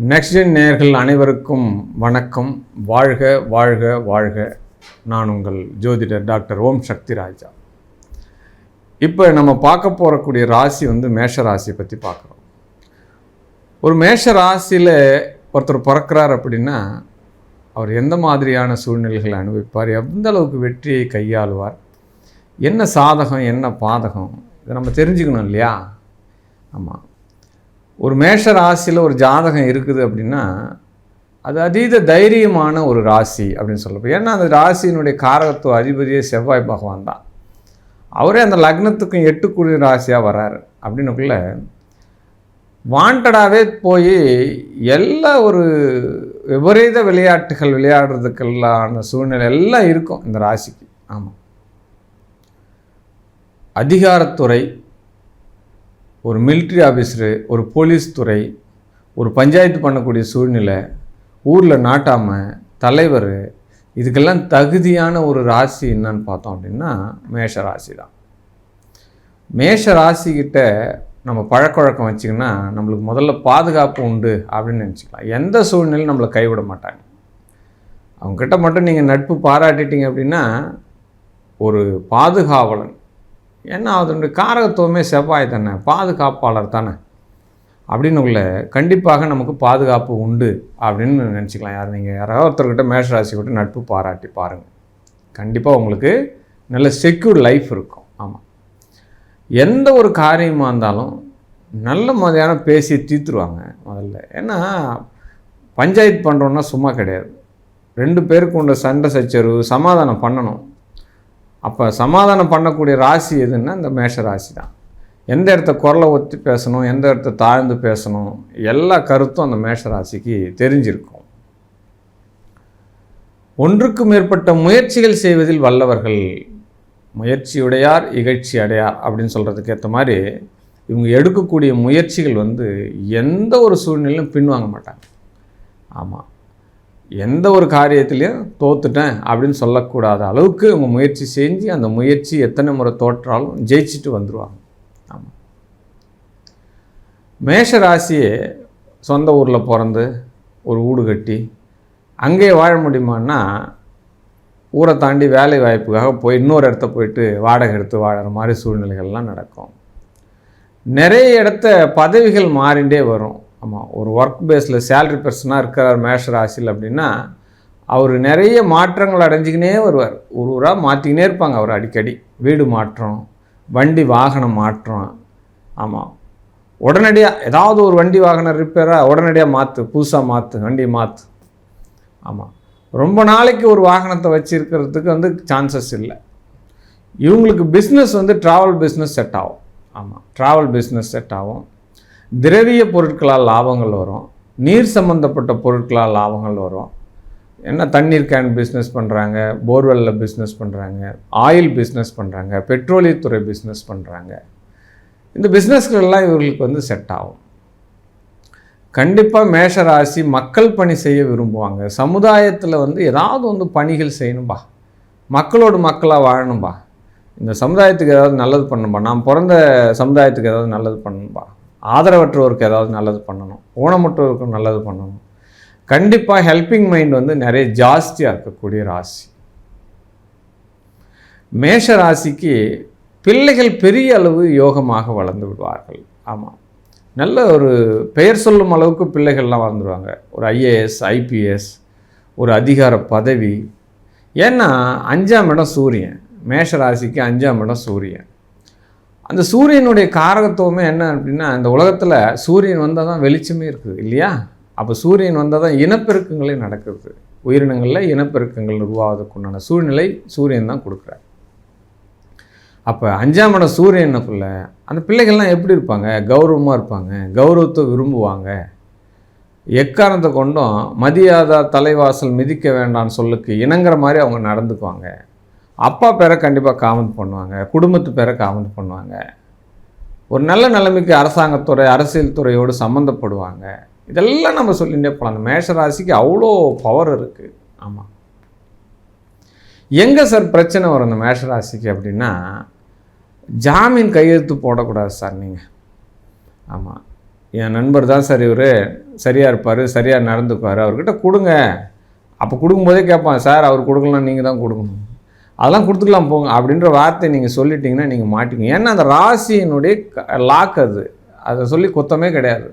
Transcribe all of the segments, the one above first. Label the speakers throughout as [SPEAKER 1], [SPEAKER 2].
[SPEAKER 1] Next gen நேயர்கள் அனைவருக்கும் வணக்கம். வாழ்க வாழ்க வாழ்க. நான் உங்கள் ஜோதிடர் டாக்டர் ஓம் சக்தி ராஜா. இப்போ நம்ம பார்க்க போகக்கூடிய ராசி மேஷ ராசியை பற்றி பார்க்குறோம். ஒரு மேஷ ராசியில் ஒருத்தர் பிறக்கிறார் அப்படின்னா அவர் எந்த மாதிரியான சூழ்நிலைகளை அனுபவிப்பார், எந்த அளவுக்கு வெற்றியை கையாளுவார், என்ன சாதகம் என்ன பாதகம், இதை நம்ம தெரிஞ்சுக்கணும் இல்லையா? ஆமாம், ஒரு மேஷ ராசியில் ஒரு ஜாதகம் இருக்குது அப்படின்னா அது அதீத தைரியமான ஒரு ராசி அப்படின்னு சொல்லப்போம். ஏன்னா அந்த ராசியினுடைய காரகத்துவ அதிபதியே செவ்வாய் பகவான் தான். அவரே அந்த லக்னத்துக்கும் 8 ராசியாக வர்றாரு. அப்படின்னுக்குள்ள வாண்டடாகவே போய் எல்லா ஒரு விபரீத விளையாட்டுகள் விளையாடுறதுக்கெல்லான சூழ்நிலை எல்லாம் இருக்கும் இந்த ராசிக்கு. ஆமாம், அதிகாரத்துறை, ஒரு மிலிட்ரி ஆஃபீஸரு, ஒரு போலீஸ் துறை, ஒரு பஞ்சாயத்து பண்ணக்கூடிய சூழ்நிலை, ஊரில் நாட்டாமை, தலைவர், இதுக்கெல்லாம் தகுதியான ஒரு ராசி என்னன்னு பார்த்தோம் அப்படின்னா மேஷ ராசி தான். மேஷ ராசிக்கிட்ட நம்ம பழக்கவழக்கம் வச்சிங்கன்னா நம்மளுக்கு முதல்ல பாதுகாப்பு உண்டு அப்படின்னு நினச்சிக்கலாம். எந்த சூழ்நிலையும் நம்மளை கைவிட மாட்டாங்க. அவங்கக்கிட்ட மட்டும் நீங்கள் நட்பு பாராட்டிட்டீங்க அப்படின்னா ஒரு பாதுகாவலன், ஏன்னா அதனுடைய காரகத்துவமே செவ்வாய் தானே, பாதுகாப்பாளர் தானே, அப்படின்னு உள்ள கண்டிப்பாக நமக்கு பாதுகாப்பு உண்டு அப்படின்னு நினச்சிக்கலாம். நீங்கள் யாராவது ஒருத்தர்கிட்ட மேஷ ராசி விட்டு நட்பு பாராட்டி பாருங்கள், கண்டிப்பாக உங்களுக்கு நல்ல செக்யூர்ட் லைஃப் இருக்கும். ஆமாம், எந்த ஒரு காரியமாக இருந்தாலும் நல்ல மாதிரியான பேசி தீர்த்துருவாங்க முதல்ல. ஏன்னா பஞ்சாயத்து பண்ணுறோன்னா சும்மா கிடையாது. 2 பேருக்கு உள்ள சண்டை சச்சரவு சமாதானம் பண்ணணும். அப்போ சமாதானம் பண்ணக்கூடிய ராசி எதுன்னா இந்த மேஷ ராசி தான். எந்த இடத்த குரலை ஒத்தி பேசணும், எந்த இடத்த தாழ்ந்து பேசணும், எல்லா கருத்தும் அந்த மேஷ ராசிக்கு தெரிஞ்சிருக்கும். ஒன்றுக்கு மேற்பட்ட முயற்சிகள் செய்வதில் வல்லவர்கள். முயற்சியுடையார் இகழ்ச்சி அடையார் அப்படின்னு சொல்கிறதுக்கு ஏற்ற மாதிரி இவங்க எடுக்கக்கூடிய முயற்சிகள் எந்த ஒரு சூழ்நிலையும் பின்வாங்க மாட்டாங்க. ஆமாம், எந்த ஒரு காரியத்திலையும் தோத்துட்டேன் அப்படின்னு சொல்லக்கூடாத அளவுக்கு அவங்க முயற்சி செஞ்சு அந்த முயற்சி எத்தனை முறை தோற்றாலும் ஜெயிச்சுட்டு வந்துடுவாங்க. ஆமாம், மேஷ ராசியே சொந்த ஊரில் பிறந்து ஒரு வீடு கட்டி அங்கே வாழ முடியுமான்னா ஊரை தாண்டி வேலை வாய்ப்புக்காக போய் இன்னொரு இடத்த போயிட்டு வாடகை எடுத்து வாழற மாதிரி சூழ்நிலைகள்லாம் நடக்கும். நிறைய இடத்த பதவிகள் மாறிண்டே வரும். ஆமாம், ஒரு ஒர்க் பேஸில் சேலரி பர்சனாக இருக்கிறார் மேஷ ராசியில் அப்படின்னா அவர் நிறைய மாற்றங்கள் அடைஞ்சிக்கினே வருவார். ஒரு ஊராக மாற்றிக்கினே இருப்பாங்க அவர் அடிக்கடி. வீடு மாற்றம், வண்டி வாகனம் மாற்றம். ஆமாம், உடனடியாக ஏதாவது ஒரு வண்டி வாகனம் ரிப்பேராக உடனடியாக மாற்று, புதுசாக மாற்று, வண்டியை மாற்று. ஆமாம், ரொம்ப நாளைக்கு ஒரு வாகனத்தை வச்சுருக்கிறதுக்கு சான்சஸ் இல்லை. இவங்களுக்கு பிஸ்னஸ் ட்ராவல் பிஸ்னஸ் செட் ஆகும். ஆமாம், ட்ராவல் பிஸ்னஸ் செட் ஆகும். திரவிய பொருட்களால் லாபங்கள் வரும், நீர் சம்மந்தப்பட்ட பொருட்களால் லாபங்கள் வரும். என்ன தண்ணீர் கேன் பிஸ்னஸ் பண்ணுறாங்க, போர்வெல்லில் பிஸ்னஸ் பண்ணுறாங்க, ஆயில் பிஸ்னஸ் பண்ணுறாங்க, பெட்ரோலியத்துறை பிஸ்னஸ் பண்ணுறாங்க. இந்த பிஸ்னஸ்களெல்லாம் இவர்களுக்கு செட் ஆகும். கண்டிப்பாக மேஷ ராசி மக்கள் பணி செய்ய விரும்புவாங்க. சமுதாயத்தில் ஏதாவது பணிகள் செய்யணும்பா, மக்களோடு மக்களாக வாழணும்பா, இந்த சமுதாயத்துக்கு ஏதாவது நல்லது பண்ணணும்பா, நாம் பிறந்த சமுதாயத்துக்கு ஏதாவது நல்லது பண்ணணும்பா, ஆதரவற்றோருக்கு ஏதாவது நல்லது பண்ணணும், ஊனமுற்றோருக்கு நல்லது பண்ணணும். கண்டிப்பாக ஹெல்பிங் மைண்ட் நிறைய ஜாஸ்தியாக இருக்கக்கூடிய ராசி மேஷ ராசிக்கு. பிள்ளைகள் பெரிய அளவு யோகமாக வளர்ந்து விடுவார்கள். ஆமாம், நல்ல ஒரு பெயர் சொல்லும் அளவுக்கு பிள்ளைகள்லாம் வளர்ந்துருவாங்க. ஒரு ஐஏஎஸ் ஐபிஎஸ், ஒரு அதிகார பதவி. ஏன்னா 5ஆம் இடம் சூரியன், மேஷ ராசிக்கு 5ஆம் இடம் சூரியன். அந்த சூரியனுடைய காரகத்துவமே என்ன அப்படின்னா இந்த உலகத்தில் சூரியன் வந்தால் தான் வெளிச்சமே இருக்குது இல்லையா? அப்போ சூரியன் வந்தால் தான் இனப்பெருக்கங்களே நடக்குது. உயிரினங்களில் இனப்பெருக்கங்கள் உருவாவதுக்குண்டான சூழ்நிலை சூரியன் தான் கொடுக்குறார். அப்போ 5ஆம் இடம் சூரியனுக்குள்ளே அந்த பிள்ளைகள்லாம் எப்படி இருப்பாங்க? கௌரவமாக இருப்பாங்க, கௌரவத்தை விரும்புவாங்க. எக்காரணத்தை கொண்டும் மதியாதா தலைவாசல் மிதிக்க வேண்டான்னு சொல்லுக்கு இணங்குற மாதிரி அவங்க நடந்துக்குவாங்க. அப்பா பேரை கண்டிப்பாக காமெண்ட் பண்ணுவாங்க, குடும்பத்து பேரை காமெண்ட் பண்ணுவாங்க. ஒரு நல்ல நிலைமைக்கு அரசாங்கத்துறை அரசியல் துறையோடு சம்மந்தப்படுவாங்க. இதெல்லாம் நம்ம சொல்லிகிட்டே போகலாம். அந்த மேஷ ராசிக்கு அவ்வளோ பவர் இருக்குது. ஆமாம், எங்கே சார் பிரச்சனை வரும் இந்த மேஷ ராசிக்கு அப்படின்னா ஜாமீன் கையெழுத்து போடக்கூடாது சார் நீங்கள். ஆமாம், என் நண்பர் தான் சார் இவர், சரியாக இருப்பார், சரியாக நடந்துக்குவார், அவர்கிட்ட கொடுங்க. அப்போ கொடுக்கும்போதே கேட்பான், சார் அவர் கொடுக்கலாம், நீங்கள் தான் கொடுக்கணும், அதெல்லாம் கொடுத்துக்கலாம் போங்க அப்படின்ற வார்த்தை நீங்கள் சொல்லிட்டீங்கன்னா நீங்கள் மாட்டிங்க. ஏன்னா அந்த ராசியினுடைய லாக் அது, அதை சொல்லி குத்தமே கிடையாது.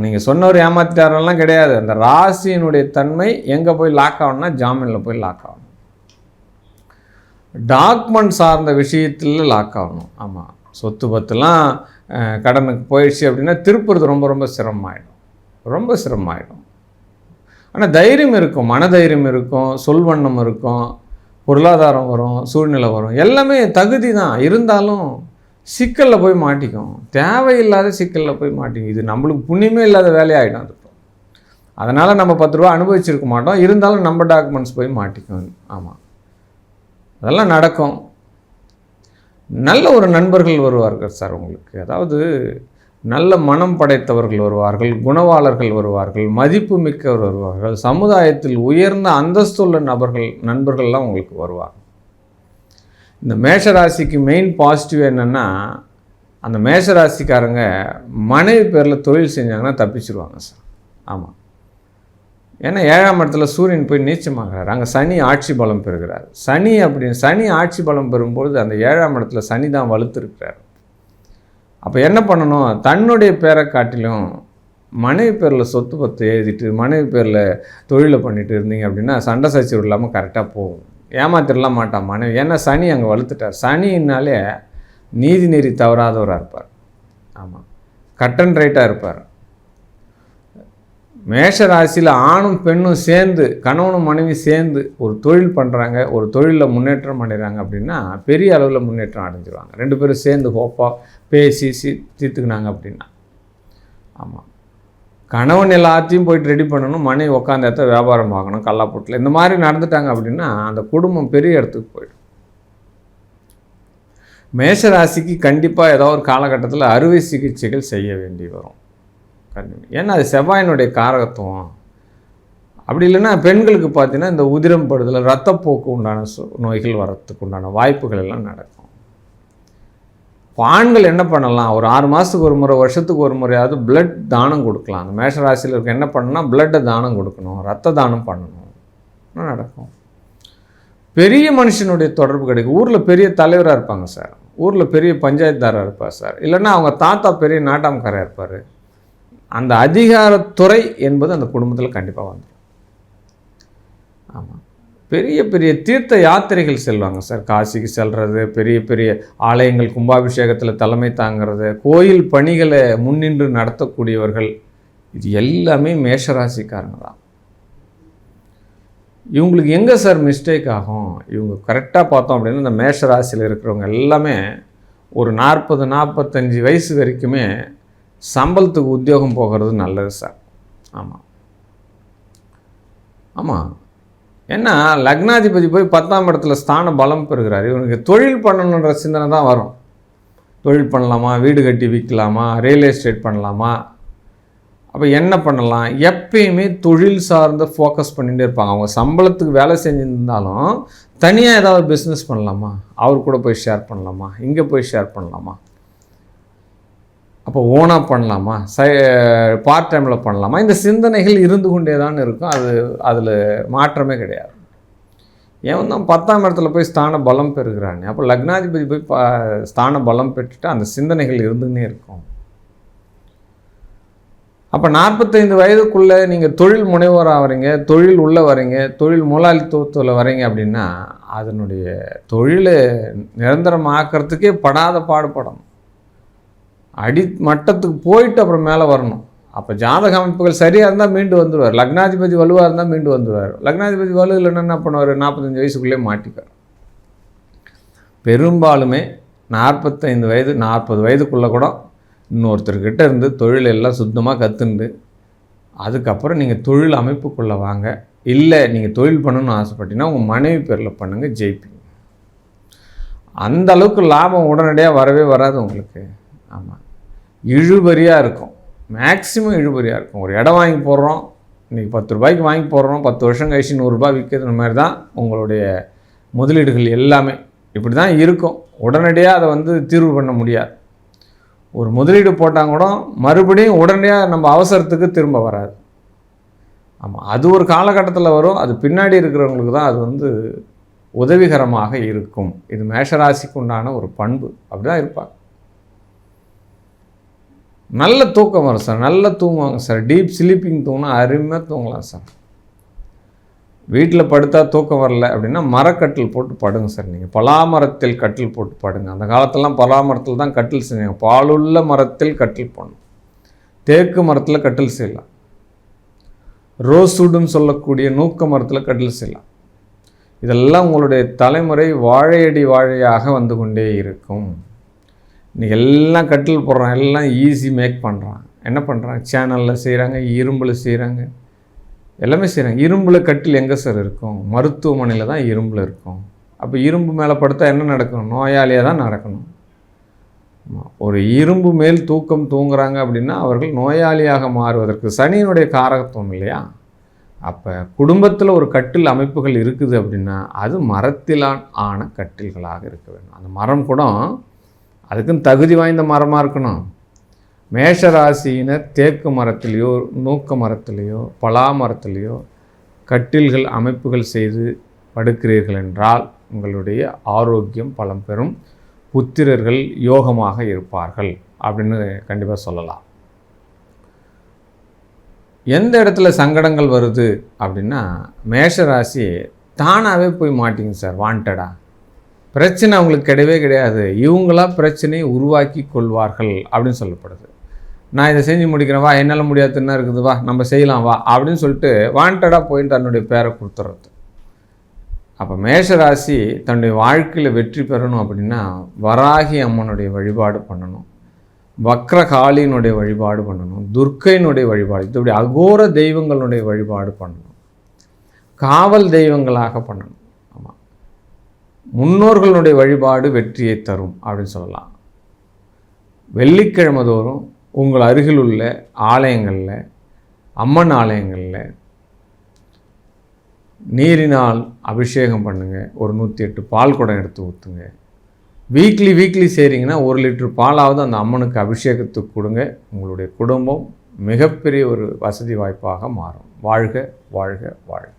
[SPEAKER 1] நீங்கள் சொன்னவர் ஏமாற்றிட்டாரெல்லாம் கிடையாது. அந்த ராசியினுடைய தன்மை எங்கே போய் லாக் ஆகணும்னா ஜாமீனில் போய் லாக் ஆகணும், டாக்குமெண்ட் சார்ந்த விஷயத்தில் லாக் ஆகணும். ஆமாம், சொத்து பத்துலாம் கடனுக்கு போயிடுச்சு அப்படின்னா திருப்புறது ரொம்ப ரொம்ப சிரமமாயிடும், ரொம்ப சிரமமாயிடும். ஆனால் தைரியம் இருக்கும், மனதைரியம் இருக்கும், சொல்வண்ணம் இருக்கும், பொருளாதாரம் வரும், சூழ்நிலை வரும், எல்லாமே தகுதி தான். இருந்தாலும் சிக்கலில் போய் மாட்டிக்கும், தேவையில்லாத சிக்கலில் போய் மாட்டிக்கும். இது நம்மளுக்கு புண்ணியமே இல்லாத வேலையாகிடும். அது அதனால் நம்ம 10 ரூபா அனுபவிச்சிருக்க மாட்டோம், இருந்தாலும் நம்ம டாக்குமெண்ட்ஸ் போய் மாட்டிக்கும். ஆமாம், அதெல்லாம் நடக்கும். நல்ல ஒரு நண்பர்கள் வருவார்கள் சார் உங்களுக்கு. அதாவது நல்ல மனம் படைத்தவர்கள் வருவார்கள், குணவாளர்கள் வருவார்கள், மதிப்பு மிக்கவர் வருவார்கள், சமுதாயத்தில் உயர்ந்த அந்தஸ்துள்ள நண்பர்கள்லாம் உங்களுக்கு வருவாங்க. இந்த மேஷராசிக்கு மெயின் பாசிட்டிவ் என்னென்னா, அந்த மேஷராசிக்காரங்க மனைவி பேரில் தொழில் செஞ்சாங்கன்னா தப்பிச்சிருவாங்க சார். ஆமாம், ஏன்னா 7ஆம் இடத்துல சூரியன் போய் நீச்சமாகிறார், அங்கே சனி ஆட்சி பலம் பெறுகிறார். சனி ஆட்சி பலம் பெறும்போது அந்த 7ஆம் இடத்துல சனி தான் வலுத்திருக்கிறார். அப்போ என்ன பண்ணணும், தன்னுடைய பேரை காட்டிலும் மனைவி பேரில் சொத்து பத்து எழுதிட்டு மனைவி பேரில் தொழிலை பண்ணிட்டு இருந்தீங்க அப்படின்னா சண்டை சச்சரவு இல்லாமல் கரெக்டாக போகும். ஏமாத்திரலாம் மாட்டான் மனைவி, ஏன்னா சனி அங்கே வலுத்துட்டார். சனின்னாலே நீதி நெறி தவறாதவராக இருப்பார். ஆமாம், கட் அண்ட் ரைட்டாக இருப்பார். மேஷ ராசியில் ஆணும் பெண்ணும் சேர்ந்து, கணவனும் மனைவி சேர்ந்து ஒரு தொழில் பண்ணுறாங்க, ஒரு தொழிலில் முன்னேற்றம் அடைகிறாங்க அப்படின்னா பெரிய அளவில் முன்னேற்றம் அடைஞ்சிருவாங்க. 2 பேரும் சேர்ந்து ஹோப்பாக பேசி தீர்த்துக்கினாங்க அப்படின்னா. ஆமாம், கணவன் எல்லாத்தையும் போயிட்டு ரெடி பண்ணணும், மனைவி உட்காந்த இடத்த வியாபாரம் பார்க்கணும், கல்லாப்பூட்டில் இந்த மாதிரி நடந்துட்டாங்க அப்படின்னா அந்த குடும்பம் பெரிய இடத்துக்கு போயிடும். மேஷராசிக்கு கண்டிப்பாக ஏதோ ஒரு காலகட்டத்தில் அறுவை சிகிச்சைகள் செய்ய வேண்டி வரும். ஏன்னா அது செவ்வாயினுடைய காரகத்துவம். அப்படி இல்லைன்னா பெண்களுக்கு பார்த்தீங்கன்னா இந்த உதிரம் படுதல், இரத்தப்போக்கு உண்டான நோய்கள் வரத்துக்கு உண்டான வாய்ப்புகள் எல்லாம் நடக்கும். ஆண்கள் என்ன பண்ணலாம், ஒரு 6 மாதத்துக்கு ஒரு முறை, வருஷத்துக்கு ஒரு முறையாவது பிளட் தானம் கொடுக்கலாம். அந்த மேஷராசியில் இருக்க என்ன பண்ணணும்னா பிளட்டை தானம் கொடுக்கணும், ரத்த தானம் பண்ணணும், நடக்கும். பெரிய மனுஷனுடைய தொடர்பு கிடைக்கும். ஊரில் பெரிய தலைவராக இருப்பாங்க சார், ஊரில் பெரிய பஞ்சாயத்தாராக இருப்பார் சார், இல்லைன்னா அவங்க தாத்தா பெரிய நாட்டாம்காராக இருப்பார். அந்த அதிகாரத்துறை என்பது அந்த குடும்பத்தில் கண்டிப்பாக வந்துடும். ஆமாம், பெரிய பெரிய தீர்த்த யாத்திரைகள் செல்வாங்க சார், காசிக்கு செல்வது, பெரிய பெரிய ஆலயங்கள் கும்பாபிஷேகத்தில் தலைமை தாங்கிறது, கோயில் பணிகளை முன்னின்று நடத்தக்கூடியவர்கள், இது எல்லாமே மேஷராசிக்காரங்க தான். இவங்களுக்கு எங்கே சார் மிஸ்டேக் ஆகும், இவங்க கரெக்டாக பார்த்தோம் அப்படின்னா இந்த மேஷராசியில் இருக்கிறவங்க எல்லாமே ஒரு 40-45 வயசு வரைக்குமே சம்பளத்துக்கு உத்தியோகம் போகிறது நல்லது சார். ஆமாம் ஆமாம், ஏன்னா லக்னாதிபதி போய் 10ஆம் இடத்துல ஸ்தான பலம் பெறுகிறார். இவனுக்கு தொழில் பண்ணணுன்ற சிந்தனை தான் வரும். தொழில் பண்ணலாமா, வீடு கட்டி விற்கலாமா, ரியல் எஸ்டேட் பண்ணலாமா, அப்போ என்ன பண்ணலாம், எப்பயுமே தொழில் சார்ந்த ஃபோக்கஸ் பண்ணிகிட்டே இருப்பாங்க. அவங்க சம்பளத்துக்கு வேலை செஞ்சுருந்தாலும் தனியாக ஏதாவது பிஸ்னஸ் பண்ணலாமா, அவர் கூட போய் ஷேர் பண்ணலாமா, இங்கே போய் ஷேர் பண்ணலாமா, அப்போ ஓனாக பண்ணலாமா, பார்ட் டைமில் பண்ணலாமா, இந்த சிந்தனைகள் இருந்து கொண்டே தான் இருக்கும். அதில் மாற்றமே கிடையாது. ஏன் தான் 10ஆம் இடத்துல போய் ஸ்தான பலம் பெறுகிறானே, அப்போ லக்னாதிபதி போய் ஸ்தான பலம் பெற்றுட்டு அந்த சிந்தனைகள் இருந்துன்னே இருக்கும். அப்போ 45 வயதுக்குள்ளே நீங்கள் தொழில் முனைவோராக வரீங்க, தொழில் உள்ளே வரீங்க, தொழில் முதலாளித்துவத்தில் வரீங்க அப்படின்னா அதனுடைய தொழிலை நிரந்தரமாக்கிறதுக்கே படாத பாடுபடணும். அடிமட்டத்துக்கு போயிட்டு அப்புறம் மேலே வரணும். அப்போ ஜாதக அமைப்புகள் சரியாக இருந்தால் மீண்டு வந்துடுவார். லக்னாதிபதி வலுவாக இருந்தால் மீண்டு வந்துடுவார். லக்னாதிபதி வலு இல்லைன்னா என்ன பண்ணுவார், 45 வயசுக்குள்ளே மாட்டிப்பார். பெரும்பாலுமே 45 வயது 40 வயதுக்குள்ளே கூட இன்னொருத்தர்கிட்ட இருந்து தொழிலெல்லாம் சுத்தமாக கற்றுண்டு அதுக்கப்புறம் நீங்கள் தொழில் அமைப்புக்குள்ளே வாங்க. இல்லை நீங்கள் தொழில் பண்ணணும்னு ஆசைப்பட்டீங்கன்னா உங்கள் மனைவி பேரில் பண்ணுங்கள், ஜெயிப்பீங்க. அந்த அளவுக்கு லாபம் உடனடியாக வரவே வராது உங்களுக்கு. ஆமாம், இழுபறியாக இருக்கும், மேக்ஸிமம் இழுபறியாக இருக்கும். ஒரு இடம் வாங்கி போடுறோம், இன்றைக்கி 10 ரூபாய்க்கு வாங்கி போடுறோம், 10 வருஷம் கழிச்சு 100 ரூபாய் விற்கிறது மாதிரி தான் உங்களுடைய முதலீடுகள் எல்லாமே இப்படி தான் இருக்கும். உடனடியாக அதை தீர்வு பண்ண முடியாது. ஒரு முதலீடு போட்டால் கூட மறுபடியும் உடனடியாக நம்ம அவசரத்துக்கு திரும்ப வராது. ஆமாம், அது ஒரு காலகட்டத்தில் வரும். அது பின்னாடி இருக்கிறவங்களுக்கு தான் அது உதவிகரமாக இருக்கும். இது மேஷராசிக்கு உண்டான ஒரு பண்பு. அப்படி தான் இருப்பாங்க. நல்ல தூக்கம் வரும் சார், நல்லா தூங்குவாங்க சார். டீப் ஸ்லீப்பிங் தூங்கினா அருமையாக தூங்கலாம் சார். வீட்டில் படுத்தா தூக்கம் வரல அப்படின்னா மரக்கட்டில் போட்டு படுங்க சார். நீங்கள் பலாமரத்தில் கட்டில் போட்டு படுங்க. அந்த காலத்திலலாம் பலாமரத்தில் தான் கட்டில் செஞ்சாங்க. பாலுள்ள மரத்தில் கட்டில் போடணும். தேக்கு மரத்தில் கட்டில் செய்யலாம். ரோஸ்வுட்னு சொல்லக்கூடிய நூக்க மரத்தில் கட்டில் செய்யலாம். இதெல்லாம் உங்களுடைய தலைமுறை வாழையடி வாழையாக வந்து கொண்டே இருக்கும். இன்றைக்கி எல்லாம் கட்டில் போடுறான், எல்லாம் ஈஸி மேக் பண்ணுறான். என்ன பண்ணுறான்? சேனலில் செய்கிறாங்க, இரும்பில் செய்கிறாங்க, எல்லாமே செய்கிறாங்க. இரும்பில் கட்டில் எங்கே சார் இருக்கும்? மருத்துவமனையில் தான் இரும்பில் இருக்கும். அப்போ இரும்பு மேலே படுத்தா என்ன நடக்கணும்? நோயாளியாக தான் நடக்கணும். ஒரு இரும்பு மேல் தூக்கம் தூங்குறாங்க அப்படின்னா அவர்கள் நோயாளியாக மாறுவதற்கு சனியினுடைய காரகத்துவம் இல்லையா? அப்போ குடும்பத்தில் ஒரு கட்டில் அமைப்புகள் இருக்குது அப்படின்னா அது மரத்திலான் ஆன கட்டில்களாக இருக்க வேண்டும். அந்த மரம் கூட அதுக்குன்னு தகுதி வாய்ந்த மரமாக இருக்கணும். மேஷராசியினர் தேக்கு மரத்திலேயோ நூக்க மரத்திலேயோ பலா மரத்திலேயோ கட்டில்கள் அமைப்புகள் செய்து படுக்கிறீர்கள் என்றால் உங்களுடைய ஆரோக்கியம் பலம் பெறும், புத்திரர்கள் யோகமாக இருப்பார்கள் அப்படின்னு கண்டிப்பாக சொல்லலாம். எந்த இடத்துல சங்கடங்கள் வருது அப்படின்னா மேஷராசி தானாகவே போய் மாட்டிங்க சார். வாண்டடாக பிரச்சனை அவங்களுக்கு கிடையவே கிடையாது. இவங்களா பிரச்சனையை உருவாக்கி கொள்வார்கள் அப்படின்னு சொல்லப்படுது. நான் இதை செஞ்சு முடிக்கிறேன், வா, என்னால் முடியாதுன்னா இருக்குது, வா நம்ம செய்யலாம் வா அப்படின்னு சொல்லிட்டு வாண்டடாக போய் தன்னுடைய பேரை கொடுத்துறது. அப்போ மேஷராசி தன்னுடைய வாழ்க்கையில் வெற்றி பெறணும் அப்படின்னா வராகி அம்மனுடைய வழிபாடு பண்ணணும், வக்ரகாளியினுடைய வழிபாடு பண்ணணும், துர்க்கையினுடைய வழிபாடு, இப்படி அகோர தெய்வங்களுடைய வழிபாடு பண்ணணும், காவல் தெய்வங்களாக பண்ணணும். ஆமாம், முன்னோர்களுடைய வழிபாடு வெற்றியை தரும் அப்படின்னு சொல்லலாம். வெள்ளிக்கிழமை தோறும் உங்கள் அருகில் உள்ள ஆலயங்களில், அம்மன் ஆலயங்களில் நீரினால் அபிஷேகம் பண்ணுங்கள். ஒரு 108 பால் குடம் எடுத்து ஊற்றுங்க. வீக்லி செய்கிறீங்கன்னா 1 லிட்டர் பாலாவது அந்த அம்மனுக்கு அபிஷேகத்துக்கு கொடுங்க. உங்களுடைய குடும்பம் மிகப்பெரிய ஒரு வசதி வாய்ப்பாக மாறும். வாழ்க வாழ்க வாழ்க.